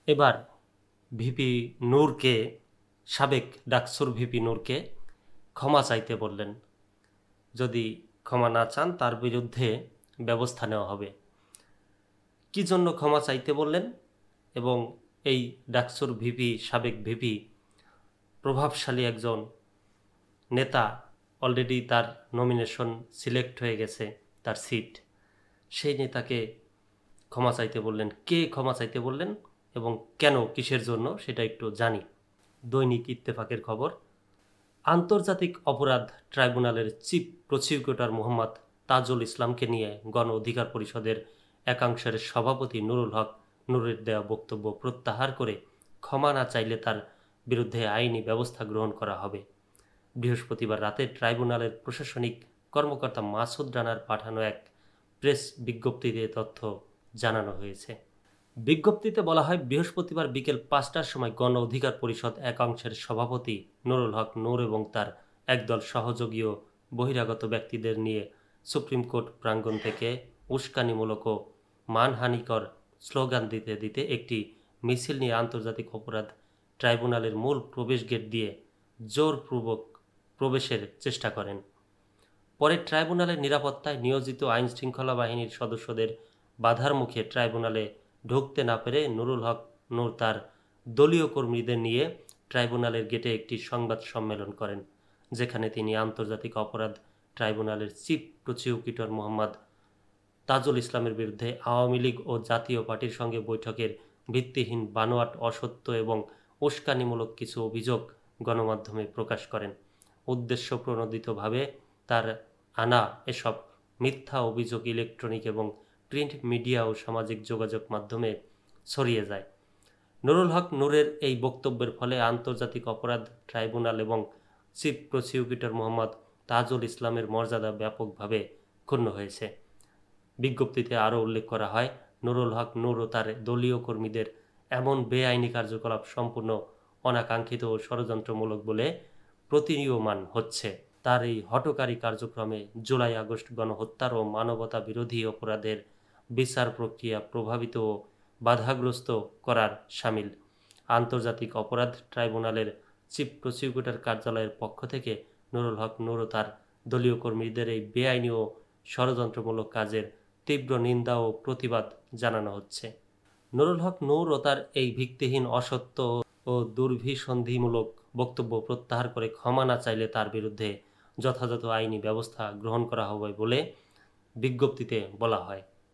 এবার ভিপি নূরকে, সাবেক ডাকসুর ভিপি নূরকে ক্ষমা চাইতে বললেন। যদি ক্ষমা না চান তার বিরুদ্ধে ব্যবস্থা নেওয়া হবে। কি জন্য ক্ষমা চাইতে বললেন এবং এই ডাকসুর ভিপি, সাবেক ভিপি, প্রভাবশালী একজন নেতা, অলরেডি তার নমিনেশন সিলেক্ট হয়ে গেছে, তার সিট, সেই নেতাকে ক্ষমা চাইতে বললেন। কে ক্ষমা চাইতে বললেন এবং কেন, কিসের জন্য, সেটা একটু জানি। দৈনিক ইত্তেফাকের খবর। আন্তর্জাতিক অপরাধ ট্রাইব্যুনালের চিফ প্রসিকিউটর মোহাম্মদ তাজুল ইসলামকে নিয়ে গণ অধিকার পরিষদের একাংশের সভাপতি নুরুল হক নূরের দেওয়া বক্তব্য প্রত্যাহার করে ক্ষমা না চাইলে তার বিরুদ্ধে আইনি ব্যবস্থা গ্রহণ করা হবে। বৃহস্পতিবার রাতে ট্রাইব্যুনালের প্রশাসনিক কর্মকর্তা মাসুদ রানার পাঠানো এক প্রেস বিজ্ঞপ্তিতে তথ্য জানানো হয়েছে। বিজ্ঞপ্তিতে বলা হয়, বৃহস্পতিবার বিকেল 5টার সময় গণ অধিকার পরিষদ একাংশের সভাপতি নুরুল হক নূর এবং তার একদল সহযোগী ও বহিরাগত ব্যক্তিদের নিয়ে সুপ্রিম কোর্ট প্রাঙ্গণ থেকে উস্কানিমূলক ও মানহানিকর স্লোগান দিতে দিতে একটি মিছিল নিয়ে আন্তর্জাতিক অপরাধ ট্রাইব্যুনালের মূল প্রবেশ গেট দিয়ে জোরপূর্বক প্রবেশের চেষ্টা করেন। পরে ট্রাইব্যুনালের নিরাপত্তায় নিয়োজিত আইনশৃঙ্খলা বাহিনীর সদস্যদের বাধার মুখে ট্রাইব্যুনালে ঢুকতে না পেরে নুরুল হক নূর তার দলীয় কর্মীদের নিয়ে ট্রাইব্যুনালের গেটে একটি সংবাদ সম্মেলন করেন, যেখানে তিনি আন্তর্জাতিক অপরাধ ট্রাইব্যুনালের চিফ প্রসিকিউটর মোহাম্মদ তাজুল ইসলামের বিরুদ্ধে আওয়ামী লীগ ও জাতীয় পার্টির সঙ্গে বৈঠকের ভিত্তিহীন, বানোয়াট, অসত্য এবং উস্কানিমূলক কিছু অভিযোগ গণমাধ্যমে প্রকাশ করেন। উদ্দেশ্যপ্রণোদিতভাবে তার আনা এসব মিথ্যা অভিযোগ ইলেকট্রনিক এবং প্রিন্ট মিডিয়া ও সামাজিক যোগাযোগ মাধ্যমে ছড়িয়ে যায়। নুরুল হক নূরের এই বক্তব্যের ফলে আন্তর্জাতিক অপরাধ ট্রাইব্যুনাল এবং চিফ প্রসিকিউটর মোহাম্মদ তাজুল ইসলামের মর্যাদা ব্যাপকভাবে ক্ষুণ্ণ হয়েছে। বিজ্ঞপ্তিতে আরও উল্লেখ করা হয়, নুরুল হক নূর ও তার দলীয় কর্মীদের এমন বেআইনি কার্যকলাপ সম্পূর্ণ অনাকাঙ্ক্ষিত ও ষড়যন্ত্রমূলক বলে প্রতীয়মান হচ্ছে। তার এই হঠকারী কার্যক্রমে জুলাই আগস্ট গণহত্যার ও মানবতা বিরোধী অপরাধের বিচার প্রক্রিয়া প্রভাবিত ও বাধাগ্রস্ত করার শামিল। আন্তর্জাতিক অপরাধ ট্রাইব্যুনালের চিফ প্রসিকিউটর কার্যালয়ের পক্ষ থেকে নুরুল হক নূর ও তার দলীয় কর্মীদের এই বেআইনি ও ষড়যন্ত্রমূলক কাজের তীব্র নিন্দা ও প্রতিবাদ জানানো হচ্ছে। নুরুল হক নূর ও তার এই ভিত্তিহীন, অসত্য ও দুর্ভিসন্ধিমূলক বক্তব্য প্রত্যাহার করে ক্ষমা না চাইলে তার বিরুদ্ধে যথাযথ আইনি ব্যবস্থা গ্রহণ করা হবে বলে বিজ্ঞপ্তিতে বলা হয়।